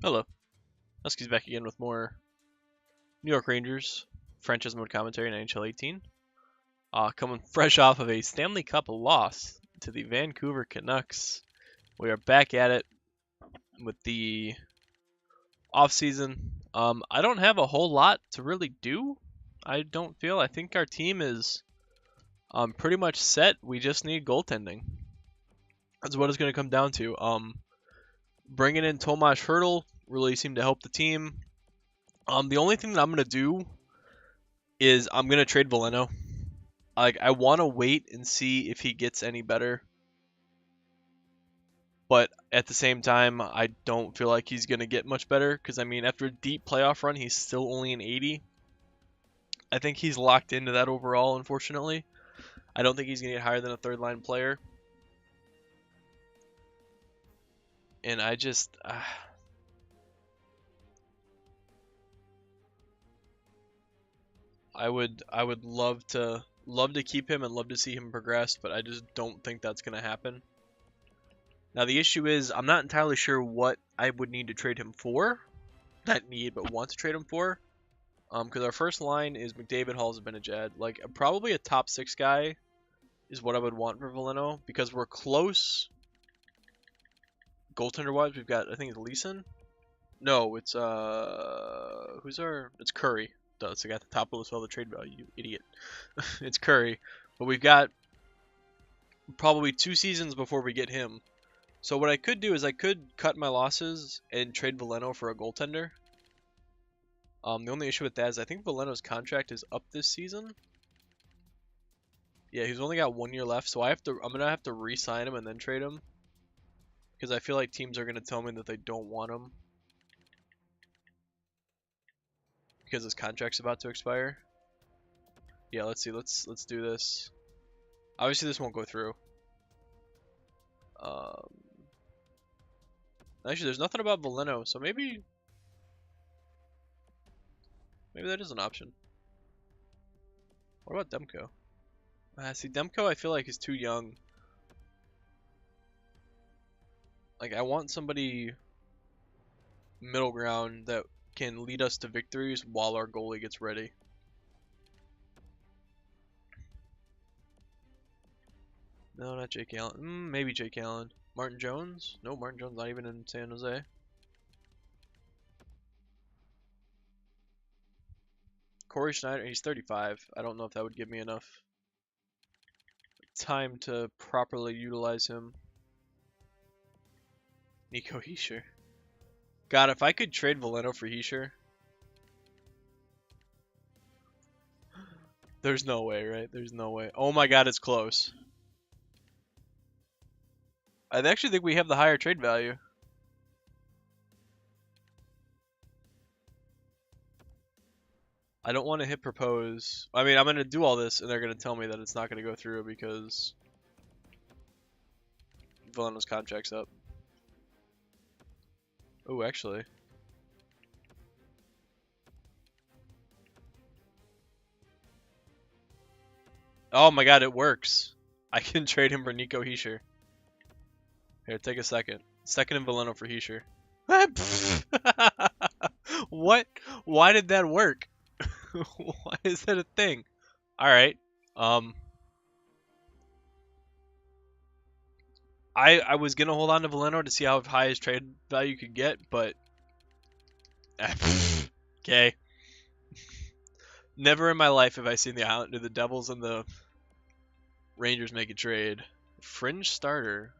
Hello, Huskies back again with more New York Rangers franchise mode commentary in NHL 18. Coming fresh off of a Stanley Cup loss to the Vancouver Canucks. We are back at it with the offseason. I don't have a whole lot to really do. I don't feel. I think our team is pretty much set. We just need goaltending. That's what it's going to come down to. Bringing in Tomas Hertl really seemed to help the team. The only thing that I'm going to do is I'm going to trade Veleno. I want to wait and see if he gets any better. But at the same time, I don't feel like he's going to get much better. Because, I mean, after a deep playoff run, he's still only an 80. I think he's locked into that overall, unfortunately. I don't think he's going to get higher than a third-line player. And I just... I would love to keep him and love to see him progress, but I just don't think that's going to happen. Now the issue is I'm not entirely sure what I would need to trade him for. Not need, but want to trade him for. Because our first line is McDavid, Hall, Zibanejad. Like probably a top 6 guy is what I would want for Veleno because we're close. Goaltender wise, we've got I think it's Leeson. No, it's it's Curry. It's like at the top of the list with all the trade value, you idiot. It's Curry, but we've got probably 2 seasons before we get him. So what I could do is I could cut my losses and trade Veleno for a goaltender. The only issue with that is I think Veleno's contract is up this season. Yeah, he's only got 1 year left, so I'm gonna have to re-sign him and then trade him. Because I feel like teams are gonna tell me that they don't want him. Because his contract's about to expire. Yeah, let's see, let's do this. Obviously this won't go through. Actually there's nothing about Veleno, so maybe that is an option. What about Demko? See, Demko I feel like is too young. Like, I want somebody middle ground that can lead us to victories while our goalie gets ready. No, not Jake Allen. Maybe Jake Allen. Martin Jones? No, Martin Jones not even in San Jose. Corey Schneider, he's 35. I don't know if that would give me enough time to properly utilize him. Nico Hischier. God, if I could trade Veleno for Hischier. There's no way, right? There's no way. Oh my god, it's close. I actually think we have the higher trade value. I don't want to hit propose. I mean, I'm going to do all this, and they're going to tell me that it's not going to go through because Veleno's contract's up. Oh, actually. Oh my god, it works. I can trade him for Nico Hischier. Here, take a second. Second in Veleno for Hischier. What? Why did that work? Why is that a thing? Alright. I was gonna hold on to Veleno to see how high his trade value could get, but okay. Never in my life have I seen the Devils and the Rangers make a trade. Fringe starter,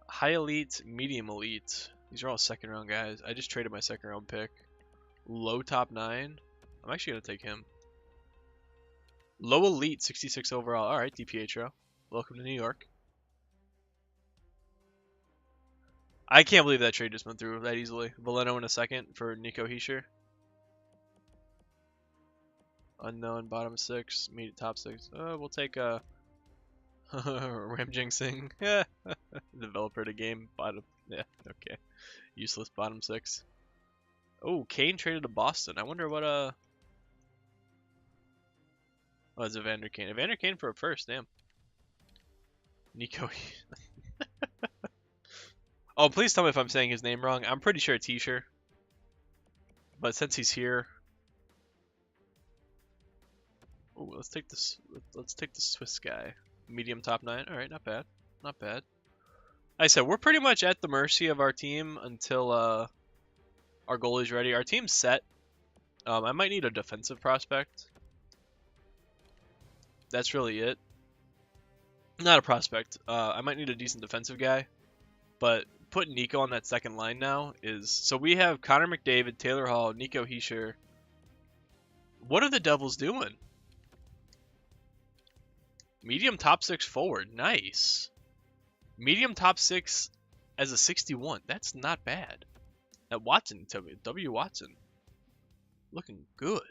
high elite, medium elite. These are all second round guys. I just traded my second round pick. Low top 9. I'm actually gonna take him. Low elite, 66 overall. All right, DiPietro. Welcome to New York. I can't believe that trade just went through that easily. Veleno in a second for Nico Hischier. Unknown, bottom 6, meet top 6. We'll take Ramjing Singh. Developer to game, bottom. Yeah, okay. Useless bottom 6. Oh, Kane traded to Boston. I wonder what Oh, it's Evander Kane. Evander Kane for a first, damn. Nico. Oh, please tell me if I'm saying his name wrong. I'm pretty sure it's Heischer. But since he's here, ooh, let's take this. Let's take the Swiss guy. Medium top 9. All right, not bad. Not bad. Like I said, we're pretty much at the mercy of our team until our goalie's ready. Our team's set. I might need a defensive prospect. That's really it. Not a prospect. I might need a decent defensive guy. But putting Nico on that second line now is... So we have Connor McDavid, Taylor Hall, Nico Heischer. What are the Devils doing? Medium top 6 forward. Nice. Medium top 6 as a 61. That's not bad. That Watson, W. Watson. Looking good.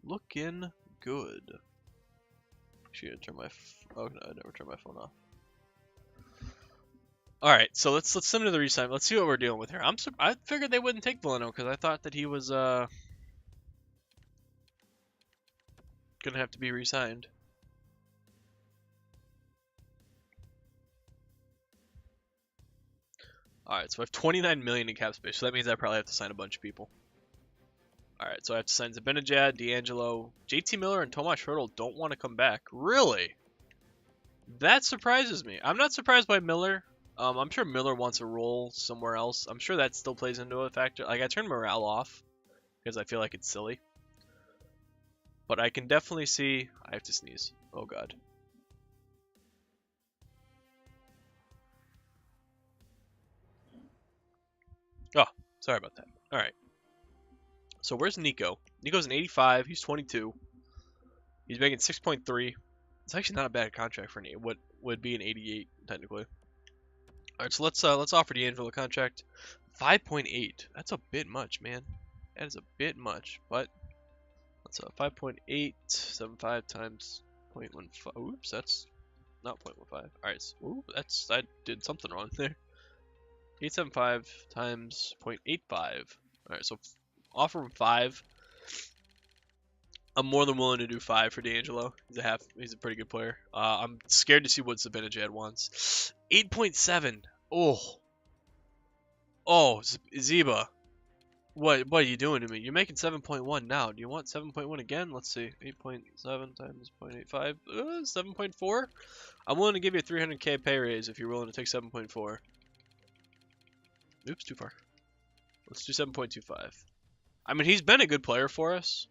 Looking good. Should turn my... Oh, no, I never turned my phone off. Alright, so let's send him to the resign. Let's see what we're dealing with here. I figured they wouldn't take Valeno because I thought that he was gonna have to be re-signed. Alright, so I have 29 million in cap space, so that means I probably have to sign a bunch of people. Alright, so I have to sign Zibanejad, D'Angelo, JT Miller, and Tomas Hertl don't want to come back. Really? That surprises me. I'm not surprised by Miller. I'm sure Miller wants a role somewhere else. I'm sure that still plays into a factor. Like, I turned morale off because I feel like it's silly. But I can definitely see... I have to sneeze. Oh, God. Oh, sorry about that. All right. So where's Nico? Nico's an 85. He's 22. He's making 6.3. It's actually not a bad contract for what would be an 88 technically. All right, so let's offer D'Angelo a contract. 5.8. That's a bit much, man. That is a bit much, but that's a 5.875 times 0.15. Oops, that's not 0.15. All right, so, ooh, I did something wrong there. 875 times 0.85. All right, so offer him 5. I'm more than willing to do 5 for D'Angelo. He's a pretty good player. I'm scared to see what Zibanejad wants. 8.7. Oh, Ziba. What are you doing to me? You're making 7.1 now. Do you want 7.1 again? Let's see. 8.7 times 0.85. 7.4? I'm willing to give you a 300k pay raise if you're willing to take 7.4. Oops, too far. Let's do 7.25. I mean, he's been a good player for us.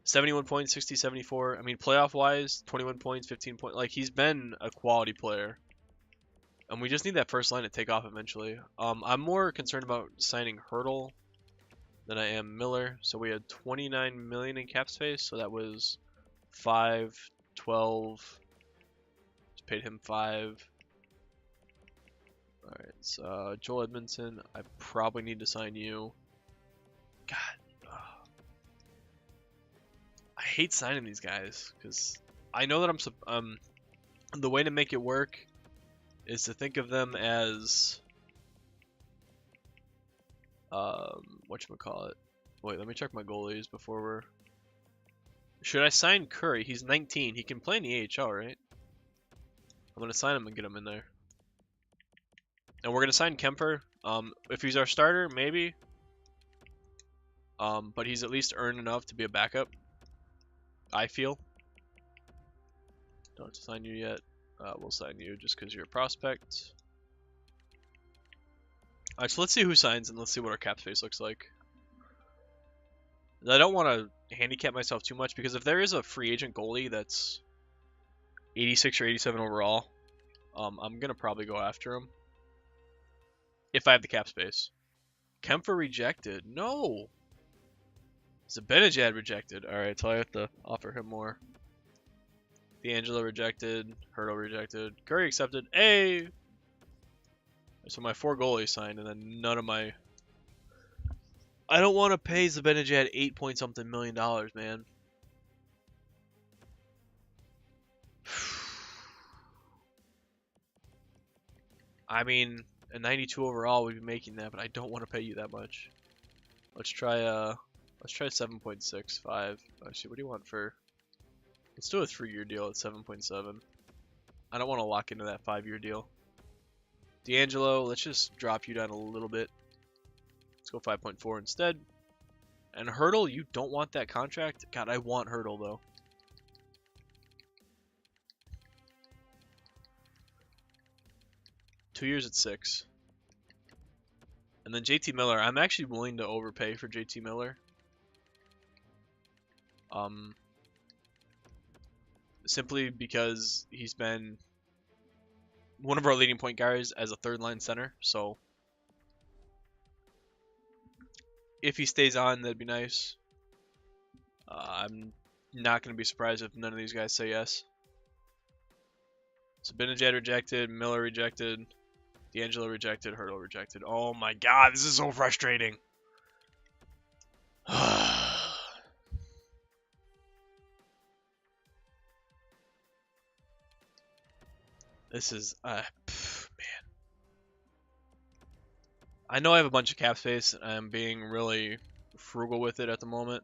71 points, 60, 74. I mean, playoff-wise, 21 points, 15 points. Like, he's been a quality player. And we just need that first line to take off eventually. I'm more concerned about signing Hertl than I am Miller. So we had 29 million in cap space. So that was 5, 12. Just paid him 5. All right, so Joel Edmondson, I probably need to sign you. God. I hate signing these guys because I know that the way to make it work is to think of them as whatchamacallit. Wait, let me check my goalies before we're... Should I sign Curry? He's 19. He can play in the AHL, right? I'm gonna sign him and get him in there. And we're gonna sign Kemper. If he's our starter, maybe. But he's at least earned enough to be a backup. I feel. Don't have to sign you yet. We'll sign you just because you're a prospect. Alright, so let's see who signs and let's see what our cap space looks like. I don't want to handicap myself too much because if there is a free agent goalie that's 86 or 87 overall, I'm going to probably go after him. If I have the cap space. Kemper rejected. No! Zibanejad rejected. Alright, so I have to offer him more. D'Angelo rejected. Hertl rejected. Curry accepted. Hey! So my 4 goalies signed, and then none of my... I don't want to pay Zibanejad 8 point something million dollars, man. I mean, a 92 overall would be making that, but I don't want to pay you that much. Let's try 7.65. Actually, what do you want for... Let's do a 3-year deal at 7.7. I don't want to lock into that 5-year deal. D'Angelo, let's just drop you down a little bit. Let's go 5.4 instead. And Hurdle, you don't want that contract? God, I want Hurdle, though. Two years at 6. And then JT Miller, I'm actually willing to overpay for JT Miller. Simply because he's been one of our leading point guards as a third-line center, so if he stays on, that'd be nice. I'm not going to be surprised if none of these guys say yes. So Benajad rejected, Miller rejected, D'Angelo rejected, Hurdle rejected. Oh my god, this is so frustrating. This is, man. I know I have a bunch of cap space, and I'm being really frugal with it at the moment.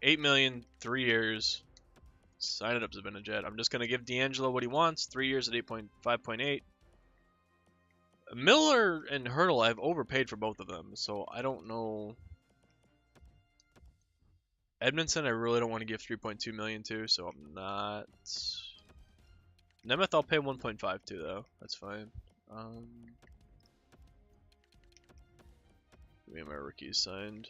$8 million, 3 years. Sign it up to Benajad. I'm just gonna give D'Angelo what he wants. 3 years at 5.8. Miller and Hurdle, I've overpaid for both of them, so I don't know. Edmondson, I really don't want to give 3.2 million to, so I'm not. Nemeth, I'll pay 1.5 to though. That's fine. We have my rookies signed.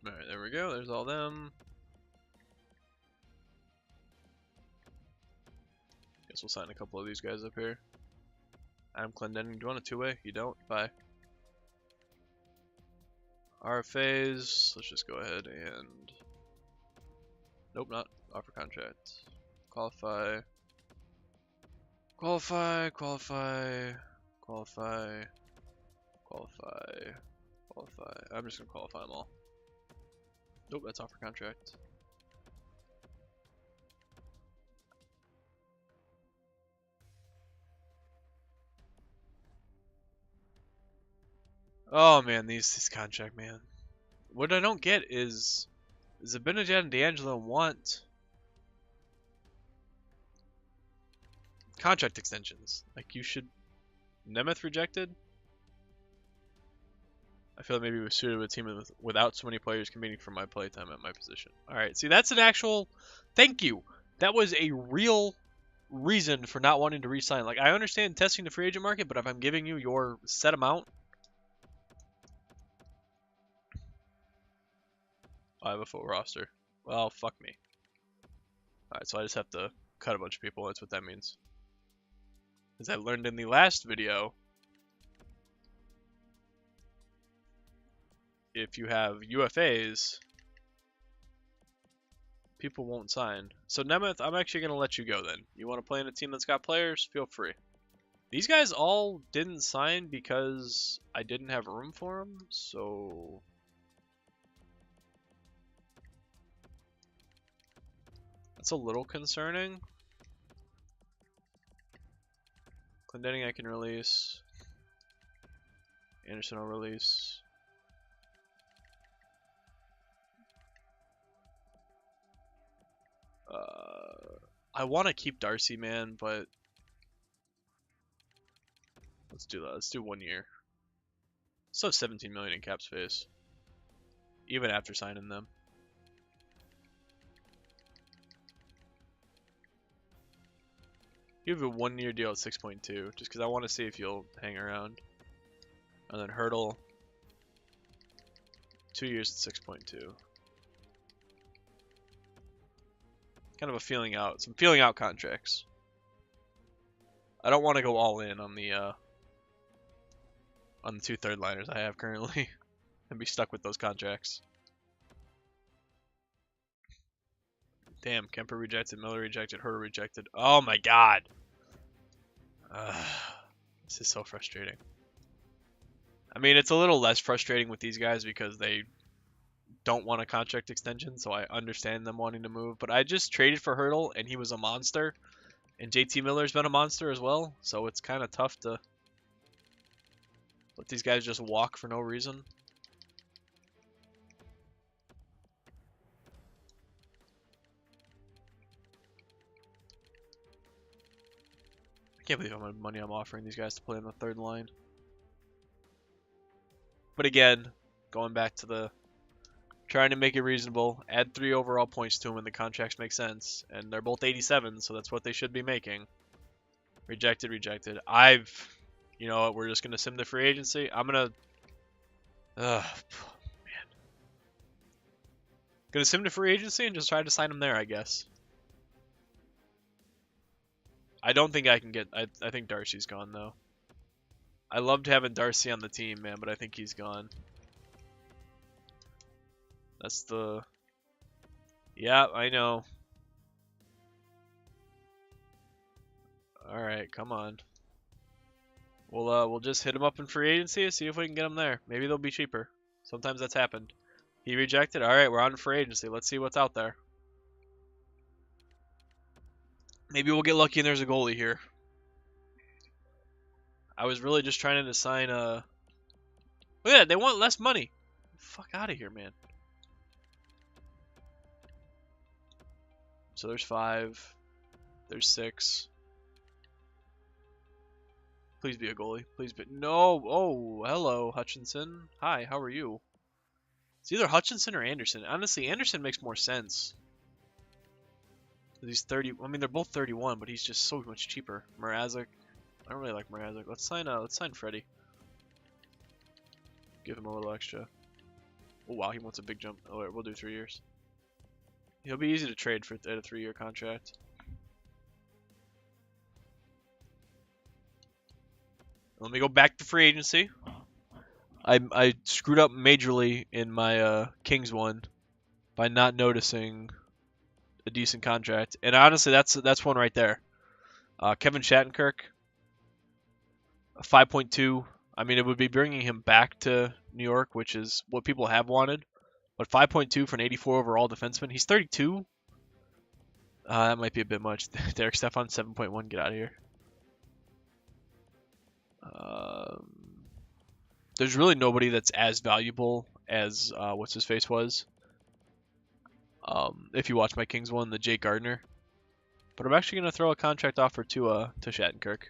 Alright, there we go. There's all them. Guess we'll sign a couple of these guys up here. Adam Clendening, do you want a two-way? You don't? Bye. RFAs, let's just go ahead and... Nope, not offer contract. Qualify. Qualify, qualify, qualify, qualify, qualify. I'm just gonna qualify them all. Nope, that's offer contract. Oh man, this contract, man. What I don't get is Benajad and D'Angelo want contract extensions. Like, you should. Nemeth rejected. I feel like maybe we suited a team without so many players competing for my playtime at my position. All right, see, that's an actual thank you. That was a real reason for not wanting to re-sign. Like, I understand testing the free agent market, but if I'm giving you your set amount, I have a full roster. Well, fuck me. Alright, so I just have to cut a bunch of people. That's what that means. As I learned in the last video, if you have UFAs, people won't sign. So Nemeth, I'm actually going to let you go then. You want to play in a team that's got players? Feel free. These guys all didn't sign because I didn't have room for them, so... That's a little concerning. Clendening I can release. Anderson I'll release. I want to keep Darcy, man, but let's do that. Let's do 1 year. Still have 17 million in cap space, even after signing them. You have a 1 year deal at 6.2, just because I want to see if you'll hang around. And then Hurdle, 2 years at 6.2. Kind of a feeling out, some feeling out contracts. I don't want to go all in on the 2 third liners I have currently and be stuck with those contracts. Damn, Kemper rejected, Miller rejected, Hurdle rejected. Oh my god! This is so frustrating. I mean, it's a little less frustrating with these guys because they don't want a contract extension, so I understand them wanting to move. But I just traded for Hurdle, and he was a monster. And JT Miller's been a monster as well, so it's kind of tough to... Let these guys just walk for no reason. I can't believe how much money I'm offering these guys to play on the third line. But again, going back to the trying to make it reasonable, add 3 overall points to them and the contracts make sense. And they're both 87, so that's what they should be making. Rejected, rejected. You know what, we're just going to sim the free agency. I'm going to, man. Going to sim the free agency and just try to sign them there, I guess. I don't think I can get... I think Darcy's gone, though. I loved having Darcy on the team, man, but I think he's gone. That's the... Yeah, I know. Alright, come on. We'll just hit him up in free agency and see if we can get him there. Maybe they'll be cheaper. Sometimes that's happened. He rejected? Alright, we're on free agency. Let's see what's out there. Maybe we'll get lucky and there's a goalie here. I was really just trying to sign a... Look at that, they want less money. Fuck out of here, man. So there's 5. There's 6. Please be a goalie. Please be... No! Oh, hello, Hutchinson. Hi, how are you? It's either Hutchinson or Anderson. Honestly, Anderson makes more sense. He's 30. I mean, they're both 31, but he's just so much cheaper. Mrazek. I don't really like Mrazek. Let's sign Freddie. Give him a little extra. Oh wow, he wants a big jump. Oh, wait, we'll do 3 years. He'll be easy to trade for at a 3-year contract. Let me go back to free agency. I screwed up majorly in my Kings one by not noticing a decent contract, and honestly, that's one right there. Kevin Shattenkirk, 5.2. I mean, it would be bringing him back to New York, which is what people have wanted. But 5.2 for an 84 overall defenseman. He's 32. That might be a bit much. Derek Stefan, 7.1. Get out of here. There's really nobody that's as valuable as what's his face was. If you watch my Kings one, the Jake Gardner. But I'm actually gonna throw a contract offer to Shattenkirk.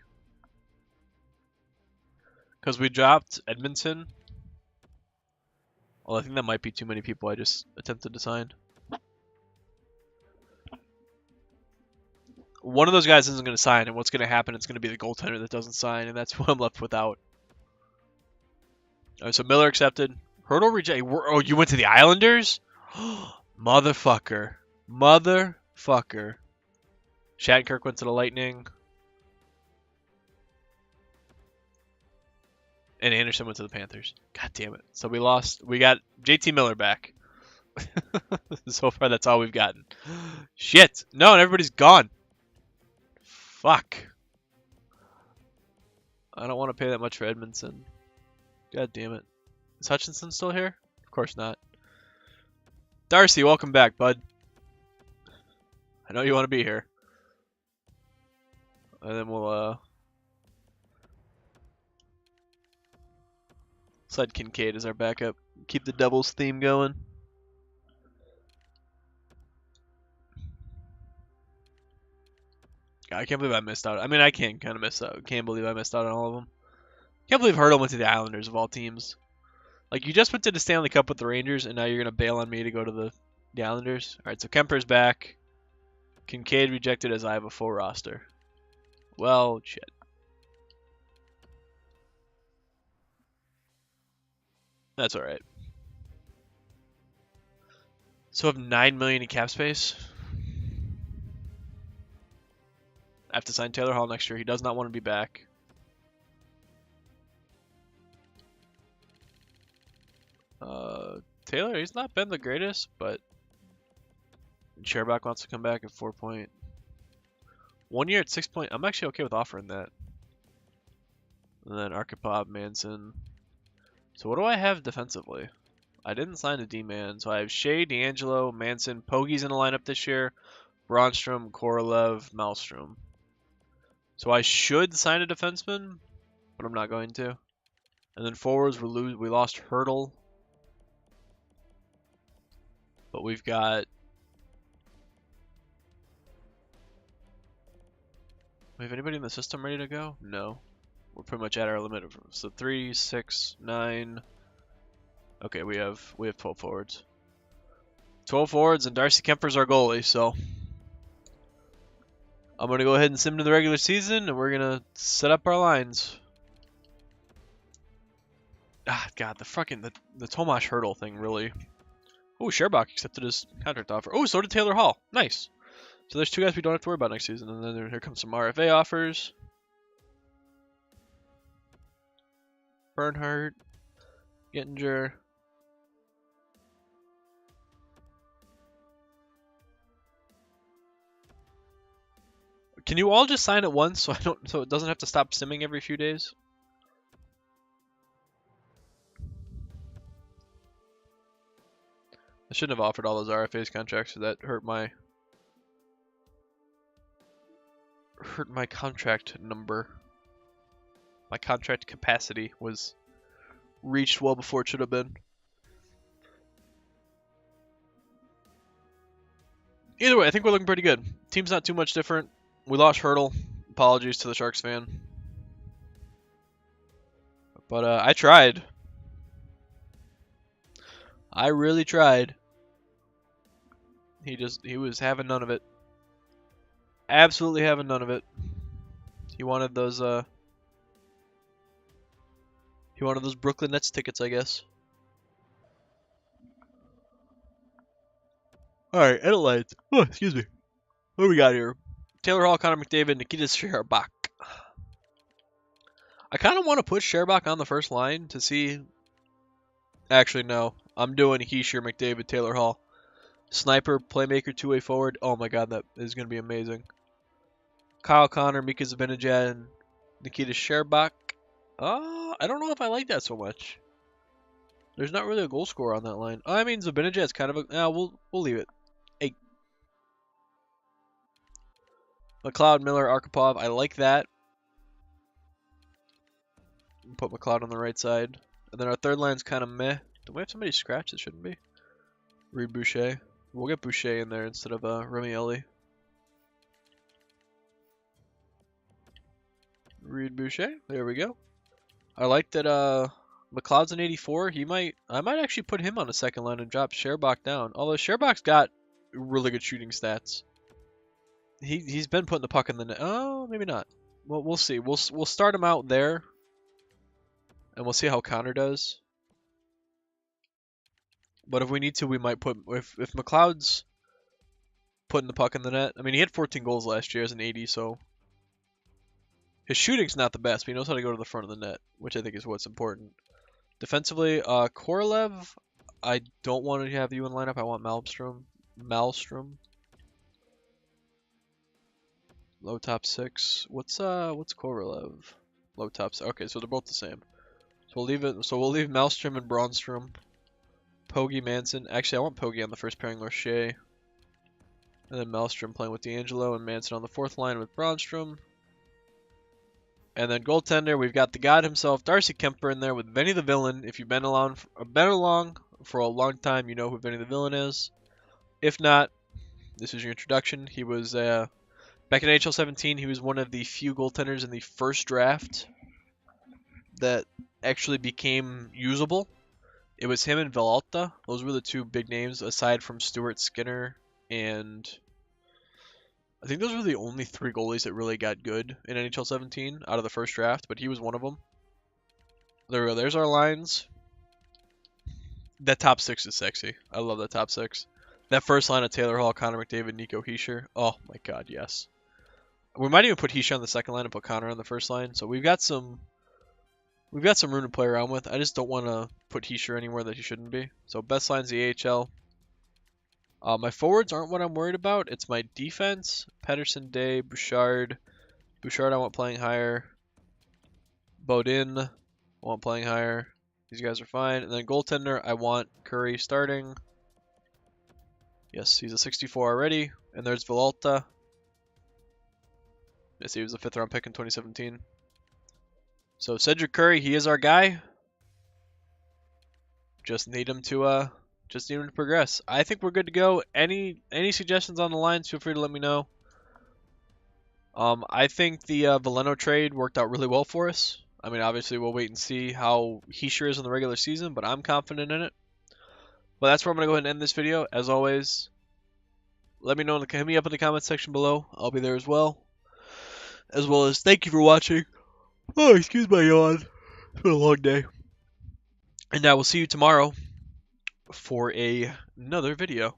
Because we dropped Edmondson. Well, I think that might be too many people I just attempted to sign. One of those guys isn't going to sign, and what's going to happen, it's going to be the goaltender that doesn't sign, and that's what I'm left without. Alright, so Miller accepted. Hurdle reject. Oh, you went to the Islanders? Motherfucker. Motherfucker. Shattenkirk went to the Lightning. And Anderson went to the Panthers. God damn it. So we got JT Miller back. So far, that's all we've gotten. Shit. No, and everybody's gone. Fuck. I don't want to pay that much for Edmondson. God damn it. Is Hutchinson still here? Of course not. Darcy, welcome back, bud. I know you want to be here. And then we'll, slide Kincaid as our backup. Keep the Devils theme going. God, I can't believe I missed out. I mean, I can kind of miss out. Can't believe I missed out on all of them. Can't believe Hurdle went to the Islanders of all teams. Like, you just went to the Stanley Cup with the Rangers, and now you're going to bail on me to go to the Islanders? Alright, so Kemper's back. Kincaid rejected as I have a full roster. Well, shit. That's alright. So I have $9 million in cap space. I have to sign Taylor Hall next year. He does not want to be back. Taylor, he's not been the greatest, but Sherbak wants to come back at 4 point. 1 year at 6 point. I'm actually okay with offering that. And then Archipov, Manson. So what do I have defensively? I didn't sign a D-man, so I have Shea, D'Angelo, Manson, Pogge's in the lineup this year, Bronstrom, Korolev, Malmstrom. So I should sign a defenseman, but I'm not going to. And then forwards, we lost Hurdle. But we've got... We have anybody in the system ready to go? No. We're pretty much at our limit. So 3, 6, 9... Okay, we have 12 forwards. 12 forwards, and Darcy Kemper's our goalie, so... I'm going to go ahead and sim to the regular season, and we're going to set up our lines. Ah, God, the Tomasz Hurdle thing, really. Oh, Sherbach accepted his contract offer. Oh, so did Taylor Hall. Nice. So there's 2 guys we don't have to worry about next season, and then here comes some RFA offers. Bernhardt, Gettinger. Can you all just sign at once so it doesn't have to stop simming every few days? I shouldn't have offered all those RFA's contracts, so that hurt my contract number. My contract capacity was reached well before it should have been. Either way, I think we're looking pretty good. Team's not too much different. We lost Hurdle. Apologies to the Sharks fan. But I tried. I really tried. He was having none of it. Absolutely having none of it. He wanted those Brooklyn Nets tickets, I guess. Alright, edit lines. Oh, excuse me. What do we got here? Taylor Hall, Connor McDavid, Nikita Sherbach. I kind of want to put Sherbach on the first line to see... Actually, no. I'm doing Heischer, McDavid, Taylor Hall. Sniper, playmaker, two-way forward. Oh my god, that is going to be amazing. Kyle Connor, Mika Zibanejad, Nikita Sherbach. I don't know if I like that so much. There's not really a goal scorer on that line. I mean, Zibanejad's kind of a... we'll leave it. 8. McLeod, Miller, Arkhipov. I like that. Put McLeod on the right side. And then our third line's kind of meh. Do we have somebody scratch? It shouldn't be. Reed Boucher. We'll get Boucher in there instead of Remielli. Reed Boucher. There we go. I like that McLeod's an 84. I might actually put him on the second line and drop Sherbach down. Although Sherbach's got really good shooting stats. He's been putting the puck in the net. Oh, maybe not. Well, we'll see. We'll start him out there. And we'll see how Connor does. But if we need to, we might put... If McLeod's putting the puck in the net... I mean, he had 14 goals last year as an 80, so... His shooting's not the best, but he knows how to go to the front of the net, which I think is what's important. Defensively, Korolev, I don't want to have you in lineup. I want Malmstrom. Low top 6. What's Korolev? Low top 6. Okay, so they're both the same. So we'll leave it. So we'll leave Malmstrom and Braunstrom. Pogge, Manson. Actually, I want Pogge on the first pairing, Lorche. And then Malmstrom playing with D'Angelo and Manson on the fourth line with Braunstrom. And then goaltender, we've got the god himself, Darcy Kemper, in there with Vinny the Villain. If you've been along for a long time, you know who Vinny the Villain is. If not, this is your introduction. He was back in NHL 17. He was one of the few goaltenders in the first draft that actually became usable. It was him and Villalta. Those were the two big names, aside from Stuart Skinner, and I think those were the only 3 goalies that really got good in NHL 17 out of the first draft, but he was one of them. There we go. There's our lines. That top 6 is sexy. I love that top 6. That first line of Taylor Hall, Connor McDavid, Nico Hischier. Oh my god, yes. We might even put Hischier on the second line and put Connor on the first line. So we've got some room to play around with. I just don't want to put Hischier anywhere that he shouldn't be. So best line's the AHL. My forwards aren't what I'm worried about. It's my defense. Pedersen, Day, Bouchard. Bouchard I want playing higher. Bodin I want playing higher. These guys are fine. And then goaltender, I want Curry starting. Yes, he's a 64 already. And there's Villalta. Yes, he was a 5th round pick in 2017. So Cedric Curry, he is our guy. Just need him to progress. I think we're good to go. Any suggestions on the lines? Feel free to let me know. I think the Veleno trade worked out really well for us. I mean, obviously we'll wait and see how he sure is in the regular season, but I'm confident in it. But that's where I'm gonna go ahead and end this video. As always, let me know. Hit me up in the comment section below. I'll be there as well. As well as thank you for watching. Oh, excuse my yawn. It's been a long day. And I will see you tomorrow for another video.